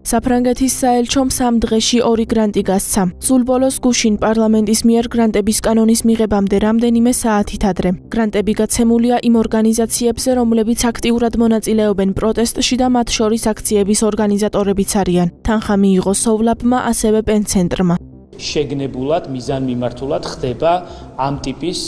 საფრანგეთის საელჩომ 3 დღეში 2 გრანტი გასცა. სულ ბოლოს გუშინ პარლამენტის მიერ გრანტების კანონის მიღებამდე რამდენიმე საათით ადრე. გრანტები გაცემულია იმ ორგანიზაციებზე, რომლებიც აქტიურად მონაწილეობენ პროტესტში და მათ შორის აქციების ორგანიზატორებიც არიან. თანხა მიიღო სოვლაბმა, ასევე პენცენტრმა. შეგნებულად, მიზანმიმართულად ხდება ამ ტიპის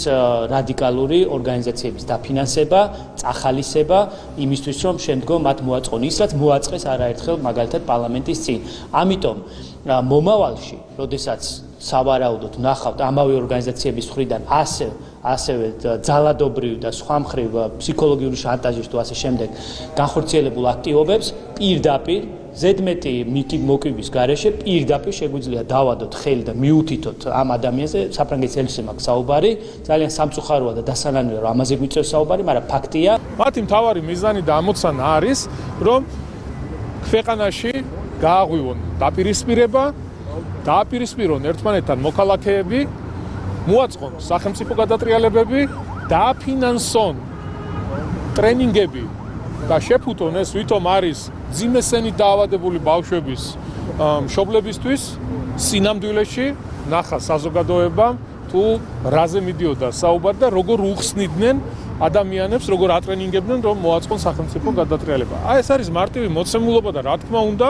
რადიკალური ორგანიზაციების დაფინანსება, წახალისება იმისთვის, რომ შემდგომ მათ მოაწყონ ის, რაც მოაწყეს არაერთხელ მაგალითად პარლამენტის წინ. ამიტომ მომავალში, როდესაც სავარაუდოდ ნახავთ ამავე ორგანიზაციების მხრიდან ასევე ძალადობრივ და სხვა მხრივ ფსიქოლოგიური შანტაჟის თუ ასე შემდეგ განხორციელებულ აქტივობებს პირდაპირ ზედმეტი მოკვების გარეშე პირდაპირ შეგვიძლია დავადოთ ხელი და მიუთითოთ ამ ადამიანზე საფრანგეთის ელჩემ აქვს საუბარი ძალიან სამწუხაროა და დასანანია რომ ამაზე გვიწევს საუბარი, მაგრამ ფაქტია მათი მთავარი მიზანი და ამოცანა არის რომ ქვეყანაში გააღვივონ დააპირისპირონ ერთმანეთთან მოქალაქეები, მოაწყონ სახელმწიფო გადატრიალებები, დააფინანსონ ტრენინგები და შეფუთონ ეს ვითომ არის ძიმესენით დაავადებული ბავშვების მშობლებისთვის სინამდვილეში ნახა საზოგადოებამ თუ რაზე მიდიოდა საუბარი და როგორ უხსნიდნენ ადამიანებს, როგორ ატრენინგებდნენ რომ მოაწყონ სახელმწიფო გადატრიალება. ეს არის მარტივი მოცემულობა და რა თქმა უნდა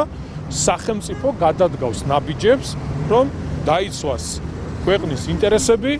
სახელმწიფო გადადგავს ნაბიჯებს რომ დაიცვას ქვეყნის ინტერესები